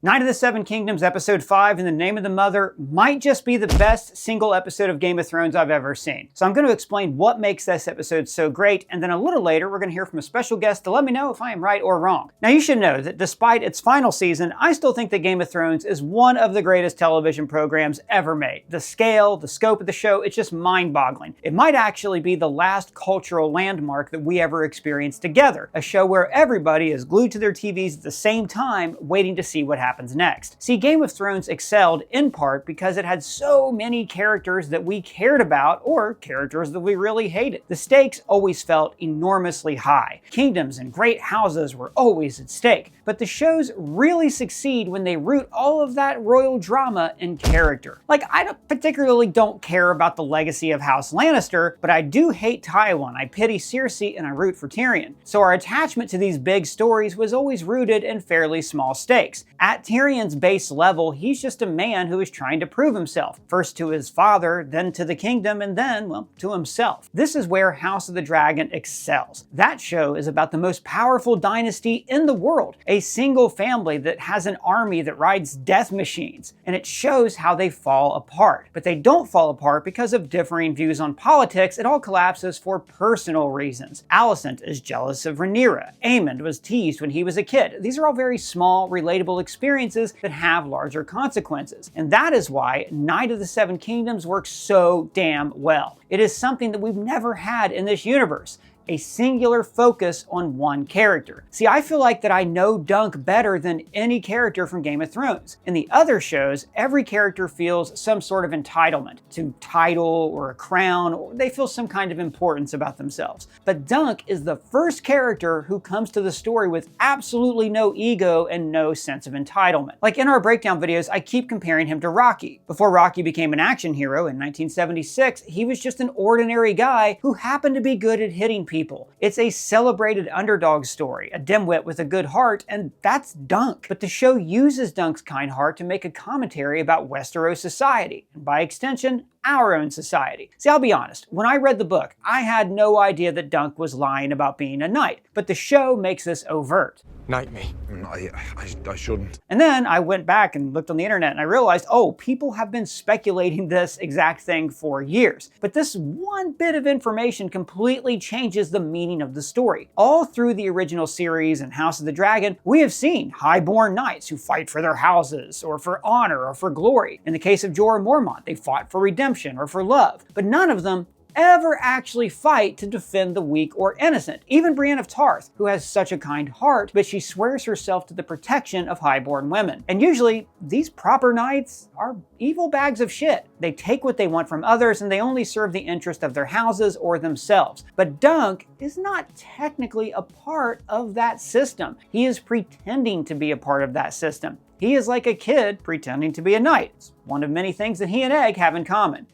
Knight of the Seven Kingdoms Episode 5 In the Name of the Mother might just be the best single episode of Game of Thrones I've ever seen. So I'm going to explain what makes this episode so great, and then a little later we're going to hear from a special guest to let me know if I am right or wrong. Now you should know that despite its final season, I still think that Game of Thrones is one of the greatest television programs ever made. The scale, the scope of the show, it's just mind-boggling. It might actually be the last cultural landmark that we ever experienced together. A show where everybody is glued to their TVs at the same time, waiting to see what happens next. See, Game of Thrones excelled in part because it had so many characters that we cared about or characters that we really hated. The stakes always felt enormously high. Kingdoms and great houses were always at stake. But the shows really succeed when they root all of that royal drama in character. Like, I particularly don't care about the legacy of House Lannister, but I do hate Tywin, I pity Cersei, and I root for Tyrion. So our attachment to these big stories was always rooted in fairly small stakes. At Tyrion's base level, he's just a man who is trying to prove himself, first to his father, then to the kingdom, and then, well, to himself. This is where House of the Dragon excels. That show is about the most powerful dynasty in the world, a single family that has an army that rides death machines, and it shows how they fall apart. But they don't fall apart because of differing views on politics. It all collapses for personal reasons. Alicent is jealous of Rhaenyra. Aemond was teased when he was a kid. These are all very small, relatable experiences that have larger consequences. And that is why Knight of the Seven Kingdoms works so damn well. It is something that we've never had in this universe. A singular focus on one character. See, I feel like that I know Dunk better than any character from Game of Thrones. In the other shows, every character feels some sort of entitlement to title or a crown, or they feel some kind of importance about themselves. But Dunk is the first character who comes to the story with absolutely no ego and no sense of entitlement. Like in our breakdown videos, I keep comparing him to Rocky. Before Rocky became an action hero in 1976, he was just an ordinary guy who happened to be good at hitting people. It's a celebrated underdog story, a dimwit with a good heart, and that's Dunk. But the show uses Dunk's kind heart to make a commentary about Westeros society, and by extension, our own society. See, I'll be honest, when I read the book, I had no idea that Dunk was lying about being a knight, but the show makes this overt. Knight me. I shouldn't. And then I went back and looked on the internet and I realized, oh, people have been speculating this exact thing for years. But this one bit of information completely changes the meaning of the story. All through the original series and House of the Dragon, we have seen highborn knights who fight for their houses, or for honor, or for glory. In the case of Jorah Mormont, they fought for redemption or for love. But none of them ever actually fight to defend the weak or innocent. Even Brienne of Tarth, who has such a kind heart, but she swears herself to the protection of highborn women. And usually, these proper knights are evil bags of shit. They take what they want from others, and they only serve the interest of their houses or themselves. But Dunk is not technically a part of that system. He is pretending to be a part of that system. He is like a kid pretending to be a knight. It's one of many things that he and Egg have in common.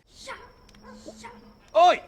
Oi!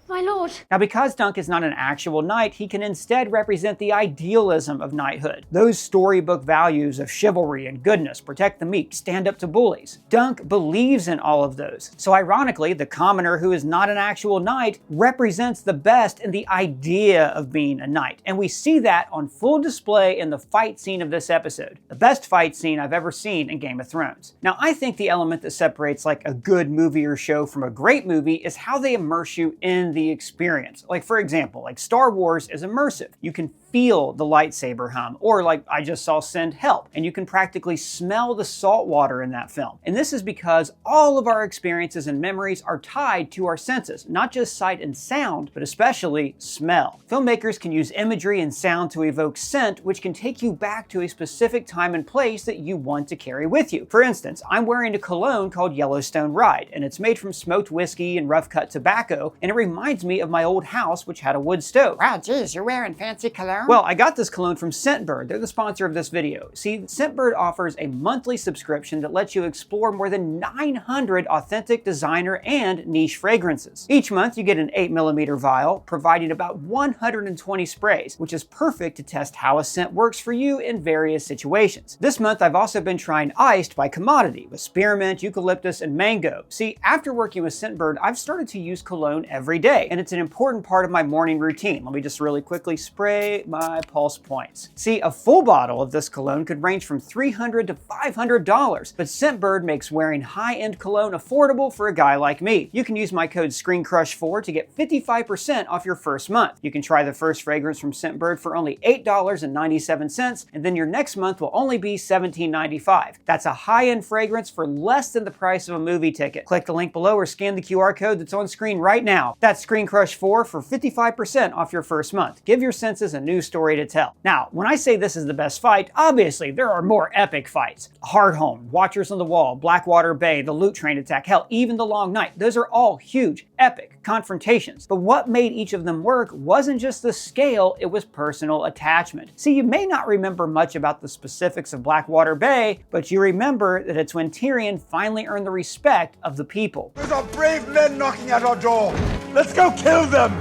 My lord. Now, because Dunk is not an actual knight, he can instead represent the idealism of knighthood. Those storybook values of chivalry and goodness, protect the meek, stand up to bullies. Dunk believes in all of those. So ironically, the commoner who is not an actual knight represents the best in the idea of being a knight. And we see that on full display in the fight scene of this episode. The best fight scene I've ever seen in Game of Thrones. Now, I think the element that separates like a good movie or show from a great movie is how they immerse you in the experience. Like, for example, like Star Wars is immersive. You can feel the lightsaber hum, or like I just saw Send Help, and you can practically smell the salt water in that film. And this is because all of our experiences and memories are tied to our senses, not just sight and sound, but especially smell. Filmmakers can use imagery and sound to evoke scent, which can take you back to a specific time and place that you want to carry with you. For instance, I'm wearing a cologne called Yellowstone Ride, and it's made from smoked whiskey and rough cut tobacco, and it reminds me of my old house, which had a wood stove. Wow, geez, you're wearing fancy cologne? Well, I got this cologne from ScentBird. They're the sponsor of this video. See, ScentBird offers a monthly subscription that lets you explore more than 900 authentic designer and niche fragrances. Each month, you get an 8mm vial, providing about 120 sprays, which is perfect to test how a scent works for you in various situations. This month, I've also been trying Iced by Commodity with spearmint, eucalyptus, and mango. See, after working with ScentBird, I've started to use cologne every day, and it's an important part of my morning routine. Let me just really quickly spray, my pulse points. See, a full bottle of this cologne could range from $300 to $500, but ScentBird makes wearing high-end cologne affordable for a guy like me. You can use my code ScreenCrush4 to get 55% off your first month. You can try the first fragrance from ScentBird for only $8.97, and then your next month will only be $17.95. That's a high-end fragrance for less than the price of a movie ticket. Click the link below or scan the QR code that's on screen right now. That's ScreenCrush4 for 55% off your first month. Give your senses a new story to tell. Now, when I say this is the best fight, obviously there are more epic fights. Hardhome, Watchers on the Wall, Blackwater Bay, the Loot Train attack, hell, even the Long Night. Those are all huge, epic confrontations. But what made each of them work wasn't just the scale, it was personal attachment. See, you may not remember much about the specifics of Blackwater Bay, but you remember that it's when Tyrion finally earned the respect of the people. There's our brave men knocking at our door. Let's go kill them!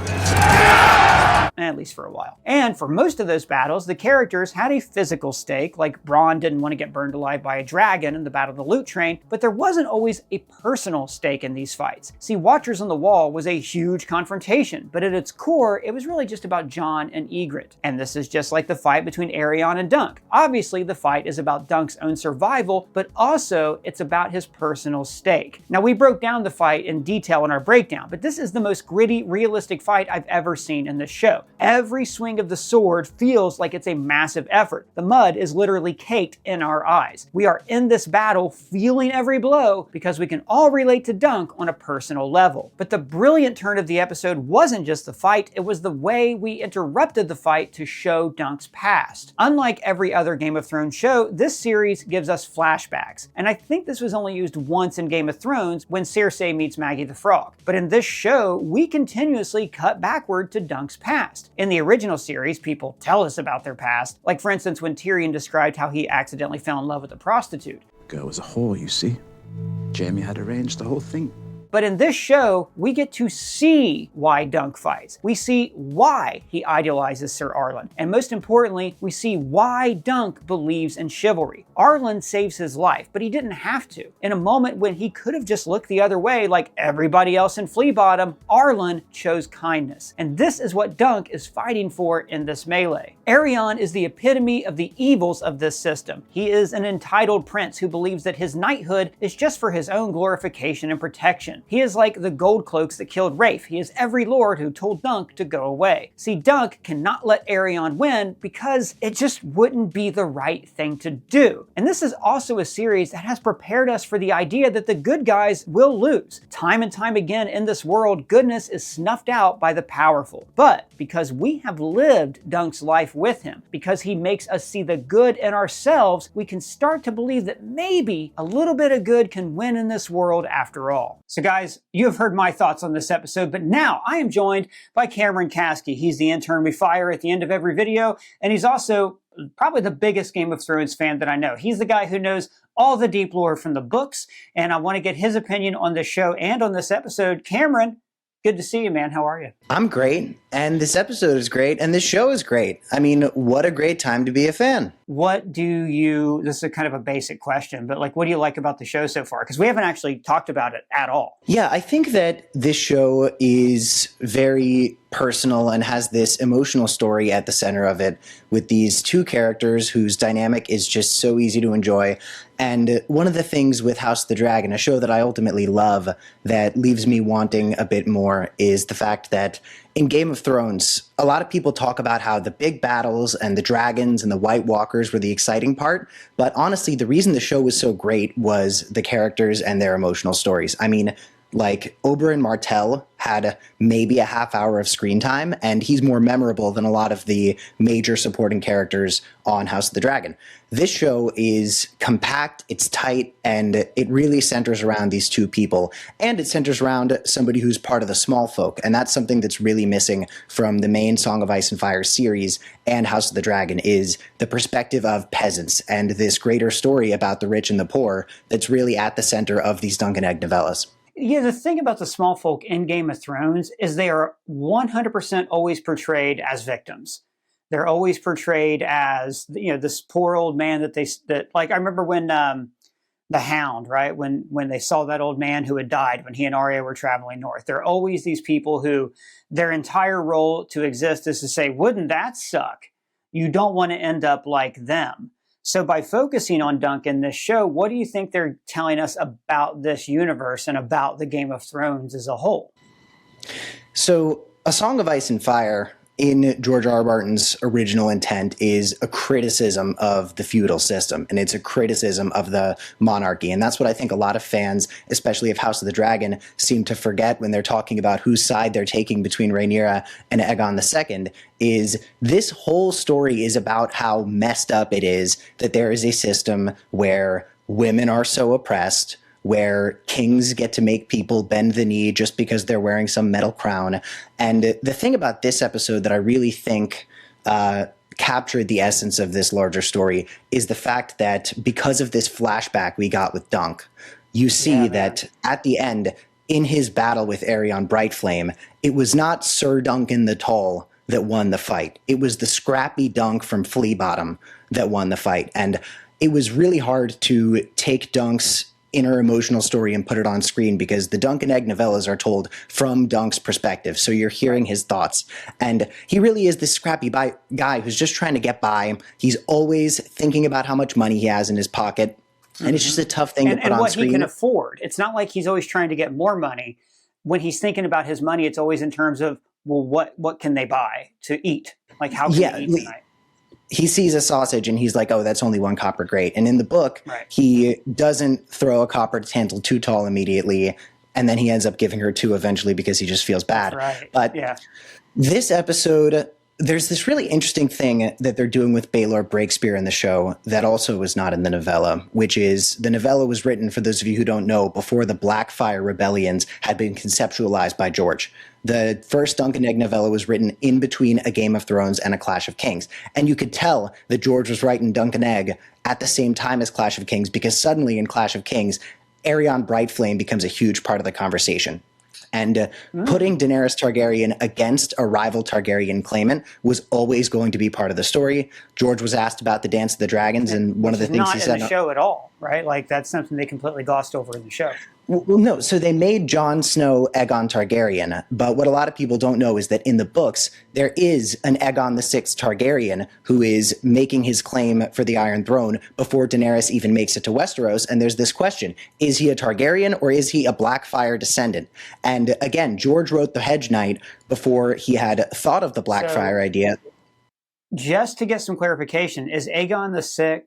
At least for a while. And for most of those battles, the characters had a physical stake, like Bronn didn't want to get burned alive by a dragon in the Battle of the Loot Train, but there wasn't always a personal stake in these fights. See, Watchers on the Wall was a huge confrontation, but at its core, it was really just about Jon and Ygritte. And this is just like the fight between Aerion and Dunk. Obviously, the fight is about Dunk's own survival, but also it's about his personal stake. Now, we broke down the fight in detail in our breakdown, but this is the most gritty, realistic fight I've ever seen in this show. Every swing of the sword feels like it's a massive effort. The mud is literally caked in our eyes. We are in this battle feeling every blow because we can all relate to Dunk on a personal level. But the brilliant turn of the episode wasn't just the fight, it was the way we interrupted the fight to show Dunk's past. Unlike every other Game of Thrones show, this series gives us flashbacks. And I think this was only used once in Game of Thrones when Cersei meets Maggie the Frog. But in this show, we continuously cut backward to Dunk's past. In the original series, people tell us about their past, like for instance when Tyrion described how he accidentally fell in love with a prostitute. Girl was a whore, you see. Jaime had arranged the whole thing. But in this show, we get to see why Dunk fights. We see why he idolizes Sir Arlen. And most importantly, we see why Dunk believes in chivalry. Arlen saves his life, but he didn't have to. In a moment when he could have just looked the other way like everybody else in Flea Bottom, Arlen chose kindness. And this is what Dunk is fighting for in this melee. Aerion is the epitome of the evils of this system. He is an entitled prince who believes that his knighthood is just for his own glorification and protection. He is like the gold cloaks that killed Rafe. He is every lord who told Dunk to go away. See, Dunk cannot let Aerion win because it just wouldn't be the right thing to do. And this is also a series that has prepared us for the idea that the good guys will lose. Time and time again in this world, goodness is snuffed out by the powerful. But because we have lived Dunk's life with him, because he makes us see the good in ourselves, we can start to believe that maybe a little bit of good can win in this world after all. So guys, you have heard my thoughts on this episode, but now I am joined by Cameron Caskey. He's the intern we fire at the end of every video, and he's also probably the biggest Game of Thrones fan that I know. He's the guy who knows all the deep lore from the books, and I want to get his opinion on this show and on this episode. Cameron, good to see you, man. How are you? I'm great, and this episode is great, and this show is great. I mean, what a great time to be a fan. What do you, this is a kind of a basic question, but like, what do you like about the show so far? Because we haven't actually talked about it at all. Yeah, I think that this show is very personal and has this emotional story at the center of it with these two characters whose dynamic is just so easy to enjoy. And one of the things with House of the Dragon, a show that I ultimately love that leaves me wanting a bit more, is the fact that in Game of Thrones, a lot of people talk about how the big battles and the dragons and the White Walkers were the exciting part, but honestly, the reason the show was so great was the characters and their emotional stories. I mean, like, Oberyn Martell had maybe a half hour of screen time, and he's more memorable than a lot of the major supporting characters on House of the Dragon. This show is compact, it's tight, and it really centers around these two people, and it centers around somebody who's part of the small folk, and that's something that's really missing from the main Song of Ice and Fire series and House of the Dragon, is the perspective of peasants and this greater story about the rich and the poor that's really at the center of these Dunk and Egg novellas. Yeah, the thing about the small folk in Game of Thrones is they are 100% always portrayed as victims. They're always portrayed as, you know, this poor old man that like, I remember when the Hound, right? When they saw that old man who had died when he and Arya were traveling north. There are always these people who their entire role to exist is to say, wouldn't that suck? you don't want to end up like them. So by focusing on Dunk in this show, what do you think they're telling us about this universe and about the Game of Thrones as a whole? So A Song of Ice and Fire, in George R. R. Martin's original intent, is a criticism of the feudal system, and it's a criticism of the monarchy. And that's what I think a lot of fans, especially of House of the Dragon, seem to forget when they're talking about whose side they're taking between Rhaenyra and Aegon II, is this whole story is about how messed up it is that there is a system where women are so oppressed, where kings get to make people bend the knee just because they're wearing some metal crown. And the thing about this episode that I really think captured the essence of this larger story is the fact that because of this flashback we got with Dunk, you see that at the end, in his battle with Aerion Brightflame, it was not Sir Duncan the Tall that won the fight. It was the scrappy Dunk from Flea Bottom that won the fight. And it was really hard to take Dunk's inner emotional story and put it on screen because the Dunk and Egg novellas are told from Dunk's perspective. So you're hearing his thoughts. And he really is this scrappy guy who's just trying to get by. He's always thinking about how much money he has in his pocket. And it's just a tough thing to put on screen. And what he can afford. It's not like he's always trying to get more money. When he's thinking about his money, it's always in terms of, well, what can they buy to eat? Like, how can they eat tonight? He sees a sausage and he's like, oh, that's only one copper, great. And in the book, he doesn't throw a copper to Tantal too tall immediately, and then he ends up giving her two eventually because he just feels bad. But this episode, there's this really interesting thing that they're doing with Baelor Breakspear in the show that also was not in the novella, which is the novella was written, for those of you who don't know, before the Blackfire rebellions had been conceptualized by George. The first Dunk and Egg novella was written in between A Game of Thrones and A Clash of Kings. And you could tell that George was writing Dunk and Egg at the same time as Clash of Kings, because suddenly in Clash of Kings, Aerion Brightflame becomes a huge part of the conversation. And putting Daenerys Targaryen against a rival Targaryen claimant was always going to be part of the story. George was asked about the Dance of the Dragons, and one of the things he said— not in the show at all, right? Like, that's something they completely glossed over in the show. Well, no. So they made Jon Snow Aegon Targaryen, but what a lot of people don't know is that in the books, there is an Aegon VI Targaryen who is making his claim for the Iron Throne before Daenerys even makes it to Westeros. And there's this question: is he a Targaryen or is he a Blackfire descendant? And again, George wrote The Hedge Knight before he had thought of the Blackfire idea. Just to get some clarification, is Aegon VI,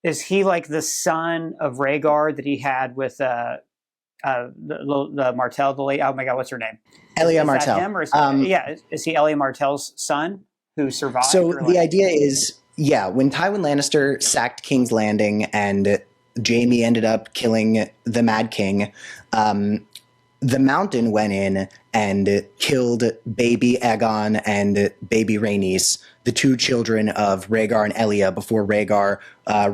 is he like the son of Rhaegar that he had with the Martell, oh my God, what's her name? Elia Is Martell. that him, or is he Elia Martell's son who survived? So the idea is, when Tywin Lannister sacked King's Landing and Jaime ended up killing the Mad King, the Mountain went in and killed baby Aegon and baby Rhaenys, the two children of Rhaegar and Elia, before Rhaegar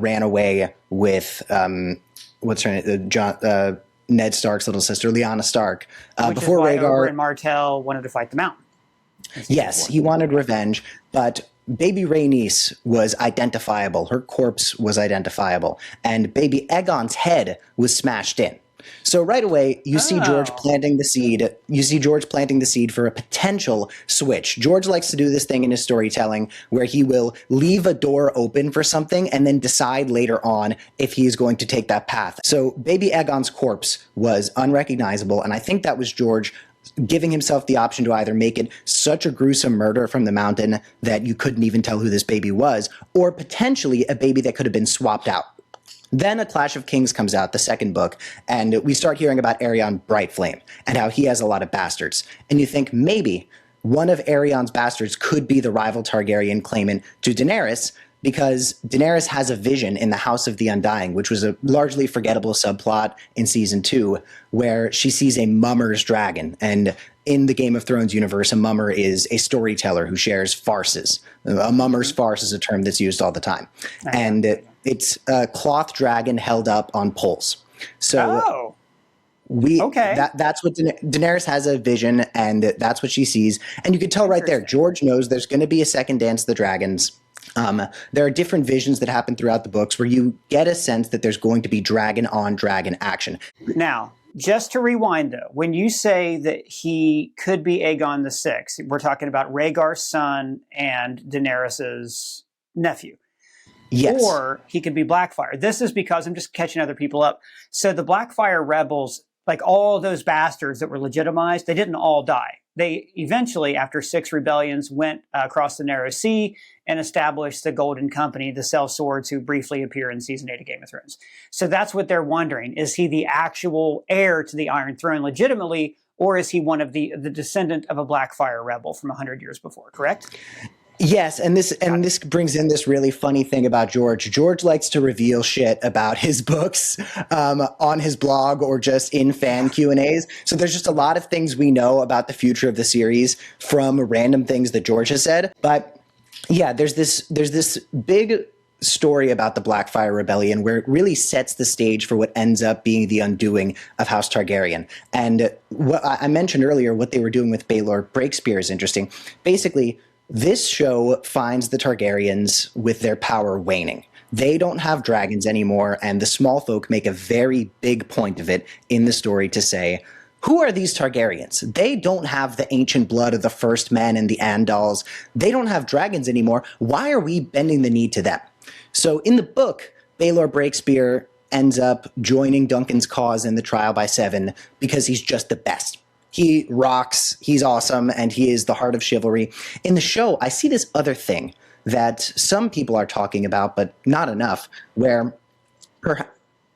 ran away with what's her name, Ned Stark's little sister, Lyanna Stark. Before Rhaegar and Martell wanted to fight the Mountain. Yes, he wanted revenge, but baby Rhaenys was identifiable. Her corpse was identifiable, and baby Aegon's head was smashed in. So right away, you see George planting the seed. You see George planting the seed for a potential switch. George likes to do this thing in his storytelling where he will leave a door open for something and then decide later on if he is going to take that path. So baby Aegon's corpse was unrecognizable, and I think that was George giving himself the option to either make it such a gruesome murder from the Mountain that you couldn't even tell who this baby was, or potentially a baby that could have been swapped out. Then A Clash of Kings comes out, the second book, and we start hearing about Aerion Brightflame and how he has a lot of bastards. And you think maybe one of Aerion's bastards could be the rival Targaryen claimant to Daenerys, because Daenerys has a vision in the House of the Undying, which was a largely forgettable subplot in season 2, where she sees a mummer's dragon. And in the Game of Thrones universe, a mummer is a storyteller who shares farces. A mummer's farce is a term that's used all the time. And it's a cloth dragon held up on poles. So that's what Daenerys has a vision, and that's what she sees. And you can tell right there, George knows there's going to be a second Dance of the Dragons. There are different visions that happen throughout the books where you get a sense that there's going to be dragon on dragon action. Now, Just to rewind, though, when you say that he could be Aegon the Sixth, we're talking about Rhaegar's son and Daenerys's nephew. Yes. Or he could be Blackfyre. This is because I'm just catching other people up. So the Blackfyre rebels, like all those bastards that were legitimized, they didn't all die. They eventually, after 6 rebellions, went across the Narrow Sea and established the Golden Company, the sellswords who briefly appear in season 8 of Game of Thrones. So that's what they're wondering. Is he the actual heir to the Iron Throne legitimately, or is he one of the descendant of a Blackfyre rebel from 100 years before, correct? Yes, and this brings in this really funny thing about George. George likes to reveal shit about his books on his blog or just in fan Q&As. So there's just a lot of things we know about the future of the series from random things that George has said. But yeah, there's this big story about the Blackfyre Rebellion where it really sets the stage for what ends up being the undoing of House Targaryen. And what I mentioned earlier, what they were doing with Baelor Breakspear is interesting. Basically, this show finds the Targaryens with their power waning. They don't have dragons anymore, and the small folk make a very big point of it in the story to say, who are these Targaryens? They don't have the ancient blood of the first men and the Andals. They don't have dragons anymore. Why are we bending the knee to them? So in the book, Baelor Breakspear ends up joining Duncan's cause in the trial by 7 because he's just the best. He rocks, he's awesome, and he is the heart of chivalry. In the show, I see this other thing that some people are talking about, but not enough, where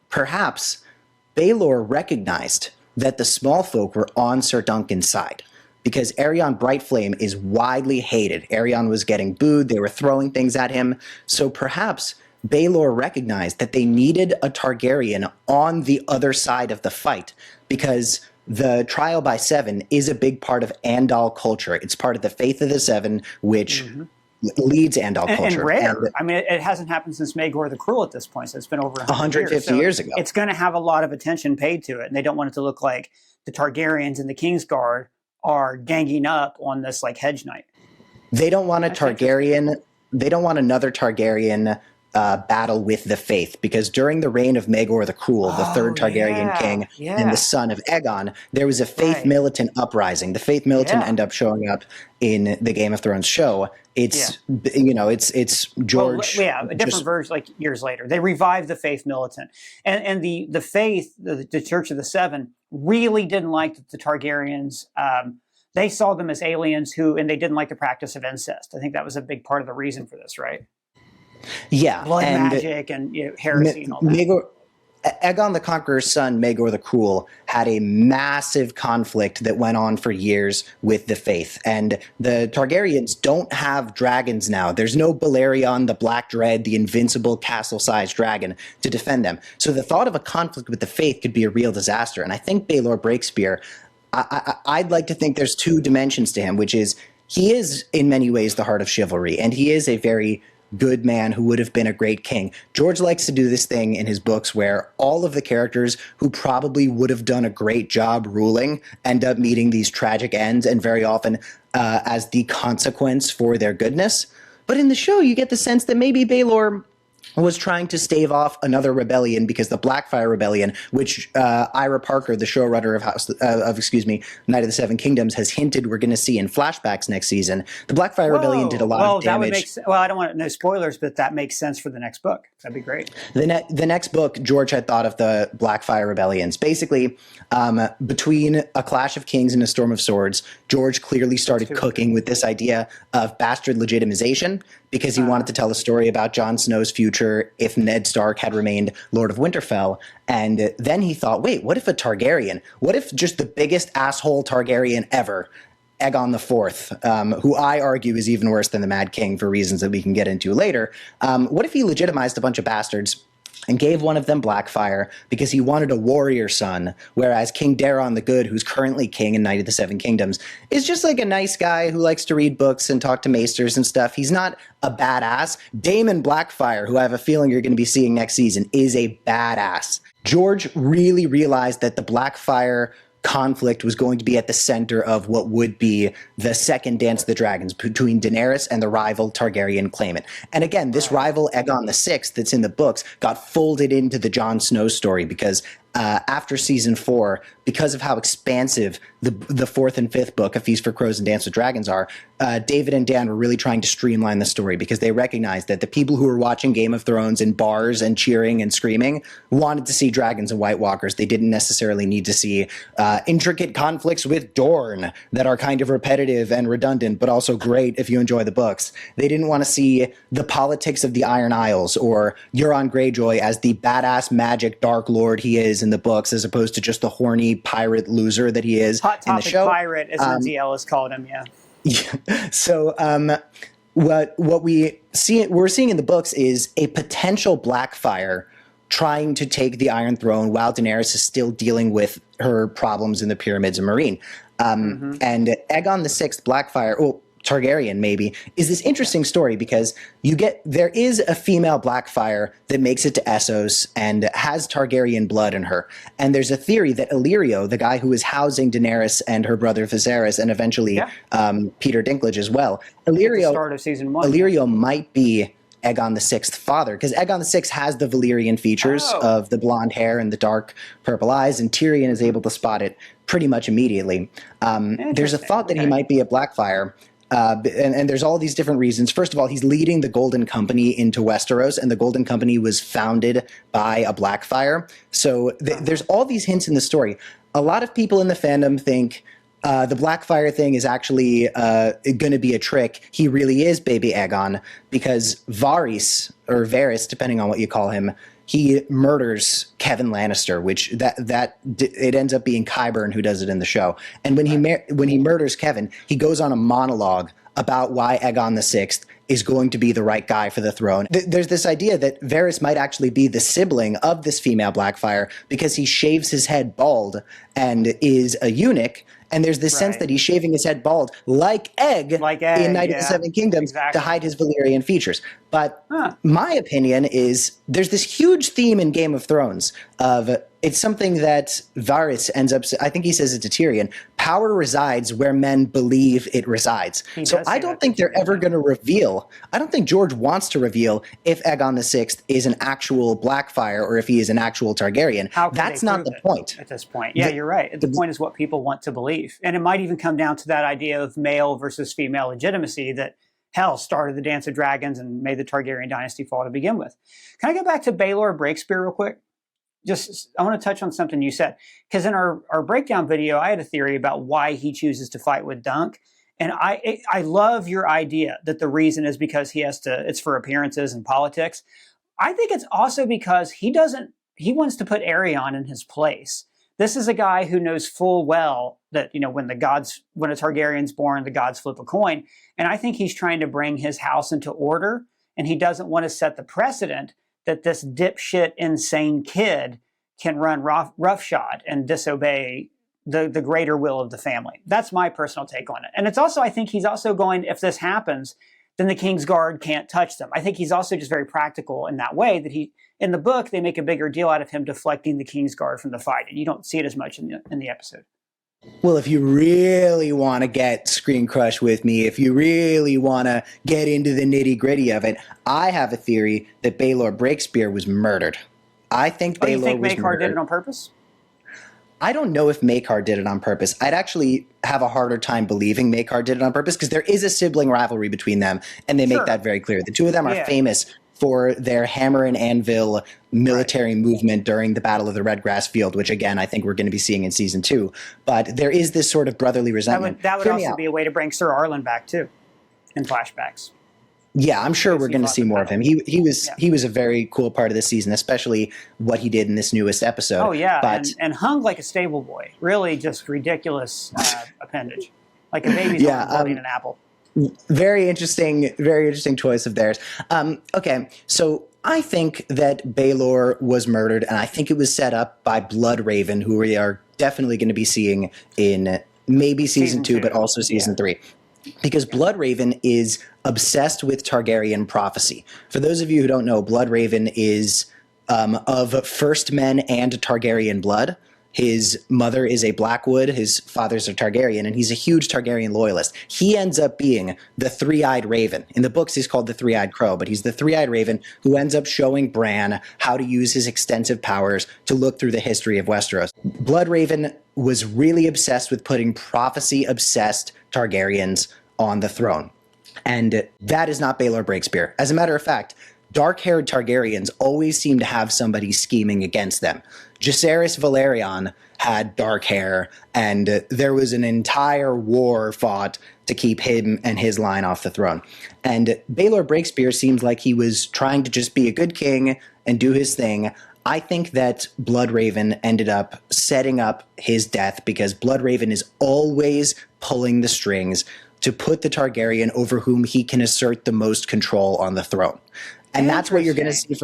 perhaps Baelor recognized that the small folk were on Sir Duncan's side, because Aerion Brightflame is widely hated. Aerion was getting booed, they were throwing things at him, so perhaps Baelor recognized that they needed a Targaryen on the other side of the fight, because the trial by 7 is a big part of Andal culture. It's part of the Faith of the Seven, which leads Andal culture. And rare. I mean, it hasn't happened since Maegor the Cruel at this point, so it's been over 150 years ago. It's going to have a lot of attention paid to it, and they don't want it to look like the Targaryens and the Kingsguard are ganging up on this like hedge knight. They don't want a Targaryen. They don't want another Targaryen battle with the faith, because during the reign of Maegor the Cruel, the third Targaryen king and the son of Aegon, there was a faith militant uprising. The faith militant end up showing up in the Game of Thrones show. It's it's George. Well, a different version like years later. They revived the faith militant, and the faith, the Church of the Seven, really didn't like the Targaryens. They saw them as aliens and they didn't like the practice of incest. I think that was a big part of the reason for this, right? Yeah, blood magic and heresy and all that. Aegon the Conqueror's son, Maegor the Cruel, had a massive conflict that went on for years with the faith. And the Targaryens don't have dragons now. There's no Balerion, the Black Dread, the invincible castle-sized dragon to defend them. So the thought of a conflict with the faith could be a real disaster. And I think Baelor Breakspear, I'd like to think there's 2 dimensions to him, which is he is in many ways the heart of chivalry, and he is a very good man who would have been a great king. George likes to do this thing in his books where all of the characters who probably would have done a great job ruling end up meeting these tragic ends, and very often as the consequence for their goodness. But in the show, you get the sense that maybe Baelor was trying to stave off another rebellion, because the Blackfyre Rebellion, which Ira Parker, the showrunner of Night of the Seven Kingdoms, has hinted we're going to see in flashbacks next season. The Blackfyre Rebellion did a lot of damage. I don't want no spoilers, but that makes sense for the next book. That'd be great. The next book, George had thought of the Blackfyre Rebellions. Basically, between A Clash of Kings and A Storm of Swords, George clearly started cooking with this idea of bastard legitimization, because he wanted to tell a story about Jon Snow's future if Ned Stark had remained Lord of Winterfell. And then he thought, wait, what if a Targaryen? What if just the biggest asshole Targaryen ever, Aegon IV, who I argue is even worse than the Mad King for reasons that we can get into later, what if he legitimized a bunch of bastards and gave one of them Blackfyre because he wanted a warrior son, whereas King Daeron the Good, who's currently king in Night of the Seven Kingdoms, is just like a nice guy who likes to read books and talk to maesters and stuff. He's not a badass. Daemon Blackfyre, who I have a feeling you're going to be seeing next season, is a badass. George really realized that the Blackfyre conflict was going to be at the center of what would be the second Dance of the Dragons between Daenerys and the rival Targaryen claimant. And again, this rival Aegon VI that's in the books got folded into the Jon Snow story because after season 4, because of how expansive the fourth and fifth book, A Feast for Crows and Dance with Dragons, are, David and Dan were really trying to streamline the story because they recognized that the people who were watching Game of Thrones in bars and cheering and screaming wanted to see dragons and White Walkers. They didn't necessarily need to see intricate conflicts with Dorne that are kind of repetitive and redundant, but also great if you enjoy the books. They didn't want to see the politics of the Iron Isles or Euron Greyjoy as the badass magic Dark Lord he is in the books, as opposed to just the horny pirate loser that he is Hot in the topic show. pirate, as Lindsay Ellis called him, yeah. Yeah. So what we're seeing in the books is a potential Blackfire trying to take the Iron Throne while Daenerys is still dealing with her problems in the pyramids and Meereen. And Aegon the Sixth Blackfire, well, Targaryen maybe, is this interesting story because there is a female Blackfire that makes it to Essos and has Targaryen blood in her. And there's a theory that Illyrio, the guy who is housing Daenerys and her brother Viserys, and eventually Peter Dinklage as well, Start of season 1. Illyrio might be Aegon the Sixth father, because Aegon the Sixth has the Valyrian features of the blonde hair and the dark purple eyes, and Tyrion is able to spot it pretty much immediately. There's a thought that he might be a Blackfire. And there's all these different reasons. First of all, he's leading the Golden Company into Westeros, and the Golden Company was founded by a Blackfire. So there's all these hints in the story. A lot of people in the fandom think the Blackfire thing is actually going to be a trick. He really is baby Aegon, because Varys, or Varys, depending on what you call him, he murders Kevin Lannister, which it ends up being Qyburn who does it in the show. And when he murders Kevin, he goes on a monologue about why Aegon the Sixth is going to be the right guy for the throne. There's this idea that Varys might actually be the sibling of this female Blackfire because he shaves his head bald and is a eunuch. And there's this sense that he's shaving his head bald like Egg in Night of the Seven Kingdoms to hide his Valyrian features. But my opinion is there's this huge theme in Game of Thrones of it's something that Varys ends up, I think he says it to Tyrion, power resides where men believe it resides. So I don't think they're ever going to reveal, I don't think George wants to reveal if Aegon the Sixth is an actual Blackfire or if he is an actual Targaryen. That's not the point. At this point. Yeah, you're right. The point is what people want to believe. And it might even come down to that idea of male versus female legitimacy that started the Dance of Dragons and made the Targaryen dynasty fall to begin with. Can I go back to Baelor Breakspear real quick? I want to touch on something you said. Because in our breakdown video, I had a theory about why he chooses to fight with Dunk. And I love your idea that the reason is because it's for appearances and politics. I think it's also because he wants to put Aerion in his place. This is a guy who knows full well that, when a Targaryen's born, the gods flip a coin. And I think he's trying to bring his house into order, and he doesn't want to set the precedent that this dipshit, insane kid can run roughshod and disobey the greater will of the family. That's my personal take on it. And it's also, I think he's also going, if this happens, then the King's Guard can't touch them. I think he's also just very practical in that way that in the book, they make a bigger deal out of him deflecting the King's Guard from the fight. And you don't see it as much in the episode. Well, if you really want to get ScreenCrush with me, if you really want to get into the nitty-gritty of it, I have a theory that Baelor Breakspear was murdered. I think Baelor was murdered. You think Maekar did it on purpose? I don't know if Maekar did it on purpose. I'd actually have a harder time believing Maekar did it on purpose because there is a sibling rivalry between them, and they make that very clear. The two of them are famous for their hammer and anvil military movement during the Battle of the Redgrass Field, which, again, I think we're going to be seeing in Season 2. But there is this sort of brotherly resentment. That would also be a way to bring Sir Arlen back, too, in flashbacks. Yeah, I'm sure we're going to see more of him. He was a very cool part of the season, especially what he did in this newest episode. Oh, yeah, and hung like a stable boy. Really just ridiculous appendage. Like a baby's holding an apple. Very interesting choice of theirs. Okay, so I think that Baelor was murdered, and I think it was set up by Bloodraven, who we are definitely going to be seeing in maybe season 2, but also season 3. Because Bloodraven is obsessed with Targaryen prophecy. For those of you who don't know, Bloodraven is of First Men and Targaryen blood. His mother is a Blackwood, his father's a Targaryen, and he's a huge Targaryen loyalist. He ends up being the three-eyed raven. In the books, he's called the three-eyed crow, but he's the three-eyed raven who ends up showing Bran how to use his extensive powers to look through the history of Westeros. Bloodraven was really obsessed with putting prophecy-obsessed Targaryens on the throne. And that is not Baelor Breakspear. As a matter of fact, dark-haired Targaryens always seem to have somebody scheming against them. Jacaerys Valerion had dark hair, and there was an entire war fought to keep him and his line off the throne. And Baelor Breakspear seems like he was trying to just be a good king and do his thing. I think that Bloodraven ended up setting up his death because Bloodraven is always pulling the strings to put the Targaryen over whom he can assert the most control on the throne. And that's what you're going to see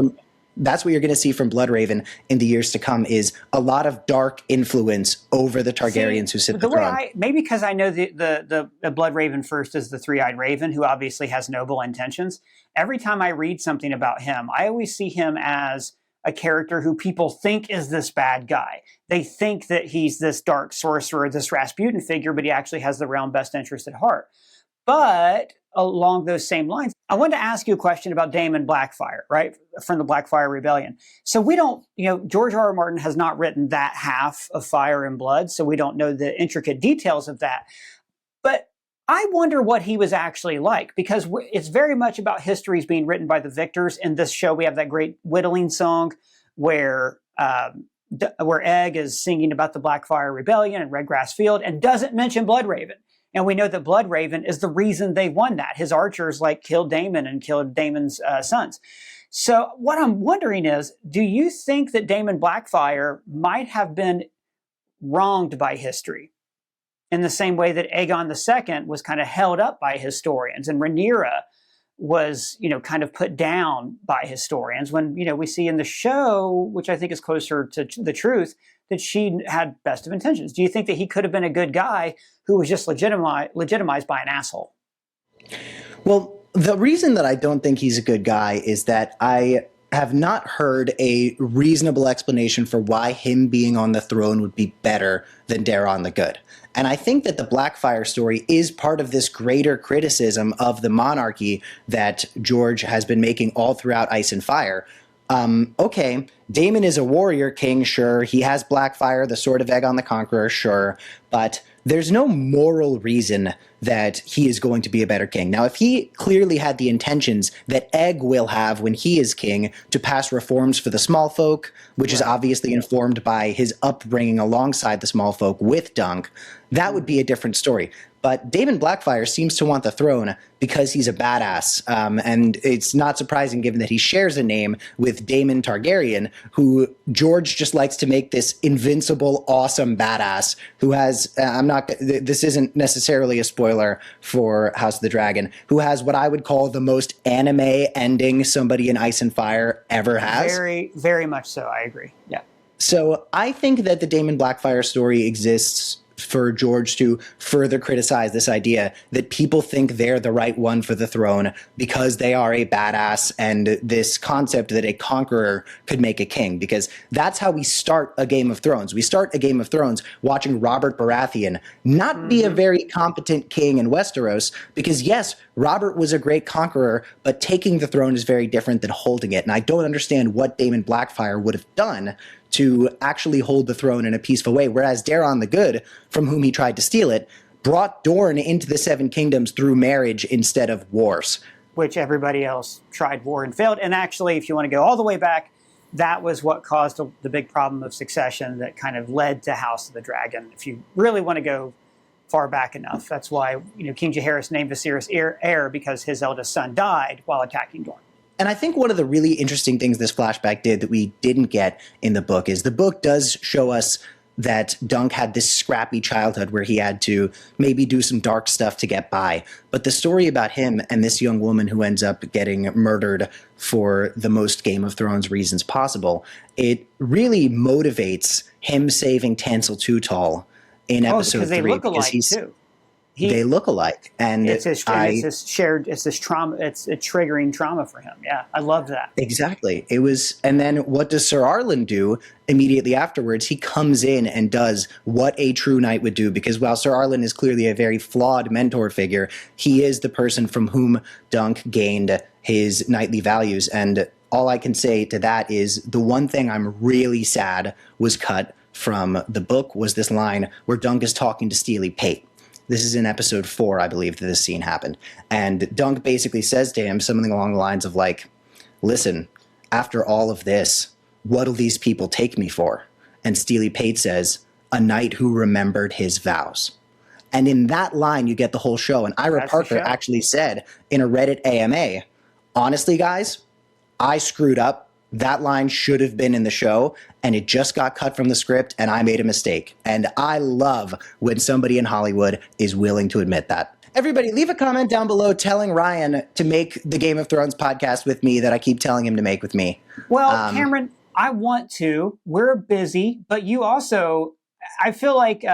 from Bloodraven in the years to come, is a lot of dark influence over the Targaryens who sit the throne. Maybe because I know the Bloodraven first is the three-eyed raven, who obviously has noble intentions. Every time I read something about him, I always see him as a character who people think is this bad guy. They think that he's this dark sorcerer, this Rasputin figure, but he actually has the realm best interest at heart. But along those same lines, I wanted to ask you a question about Daemon Blackfyre, right? From the Blackfyre Rebellion. So we don't, George R.R. Martin has not written that half of Fire and Blood, so we don't know the intricate details of that. But I wonder what he was actually like, because it's very much about histories being written by the victors. In this show, we have that great whittling song where Egg is singing about the Blackfyre Rebellion and Redgrass Field and doesn't mention Bloodraven. And we know that Bloodraven is the reason they won that. His archers killed Daemon and killed Daemon's sons. So what I'm wondering is, do you think that Daemon Blackfyre might have been wronged by history in the same way that Aegon II was kind of held up by historians and Rhaenyra was, kind of put down by historians, when, we see in the show, which I think is closer to the truth, that she had best of intentions? Do you think that he could have been a good guy who was just legitimized by an asshole? Well, the reason that I don't think he's a good guy is that I have not heard a reasonable explanation for why him being on the throne would be better than Daeron the Good. And I think that the Blackfyre story is part of this greater criticism of the monarchy that George has been making all throughout Ice and Fire. Okay, Daemon is a warrior king, sure. He has Blackfyre, the sword of Aegon the Conqueror, sure. But there's no moral reason that he is going to be a better king. Now, if he clearly had the intentions that Egg will have when he is king to pass reforms for the small folk, which is obviously informed by his upbringing alongside the small folk with Dunk, that would be a different story. But Daemon Blackfyre seems to want the throne because he's a badass. And it's not surprising given that he shares a name with Daemon Targaryen, who George just likes to make this invincible, awesome badass who has, this isn't necessarily a spoiler for House of the Dragon, who has what I would call the most anime ending somebody in Ice and Fire ever has. Very, very much so. I agree. Yeah. So I think that the Daemon Blackfyre story exists for George to further criticize this idea that people think they're the right one for the throne because they are a badass, and this concept that a conqueror could make a king, because that's how we start a Game of Thrones. We start a Game of Thrones watching Robert Baratheon not be a very competent king in Westeros, because yes, Robert was a great conqueror, but taking the throne is very different than holding it. And I don't understand what Daemon Blackfyre would have done to actually hold the throne in a peaceful way, whereas Daeron the Good, from whom he tried to steal it, brought Dorne into the Seven Kingdoms through marriage instead of wars. Which everybody else tried war and failed. And actually, if you want to go all the way back, that was what caused the big problem of succession that kind of led to House of the Dragon. If you really want to go far back enough, that's why King Jaehaerys named Viserys heir, because his eldest son died while attacking Dorne. And I think one of the really interesting things this flashback did that we didn't get in the book is the book does show us that Dunk had this scrappy childhood where he had to maybe do some dark stuff to get by. But the story about him and this young woman who ends up getting murdered for the most Game of Thrones reasons possible, it really motivates him saving Tansel Too Tall in episode 3. Because they look alike too. they look alike. And it's this trauma. It's a triggering trauma for him. Yeah, I love that. Exactly. It was, and then what does Sir Arlen do immediately afterwards? He comes in and does what a true knight would do, because while Sir Arlen is clearly a very flawed mentor figure, he is the person from whom Dunk gained his knightly values. And all I can say to that is the one thing I'm really sad was cut from the book was this line where Dunk is talking to Steely Pate. This is in episode 4, I believe, that this scene happened. And Dunk basically says to him something along the lines of like, listen, after all of this, what'll these people take me for? And Steely Pate says, a knight who remembered his vows. And in that line, you get the whole show. And Ira Parker actually said in a Reddit AMA, honestly, guys, I screwed up. That line should have been in the show, and it just got cut from the script, and I made a mistake. And I love when somebody in Hollywood is willing to admit that. Everybody, leave a comment down below telling Ryan to make the Game of Thrones podcast with me that I keep telling him to make with me. Well, Cameron, I want to. We're busy, but you also, I feel like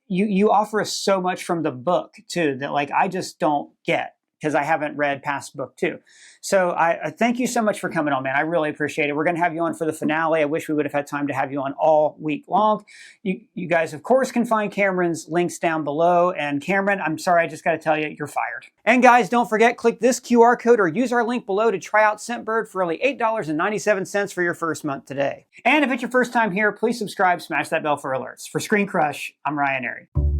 you offer us so much from the book, too, that like I just don't get, because I haven't read past book 2. So I thank you so much for coming on, man. I really appreciate it. We're going to have you on for the finale. I wish we would have had time to have you on all week long. You guys, of course, can find Cameron's links down below. And Cameron, I'm sorry, I just got to tell you, you're fired. And guys, don't forget, click this QR code or use our link below to try out ScentBird for only $8.97 for your first month today. And if it's your first time here, please subscribe, smash that bell for alerts. For ScreenCrush, I'm Ryan Airy.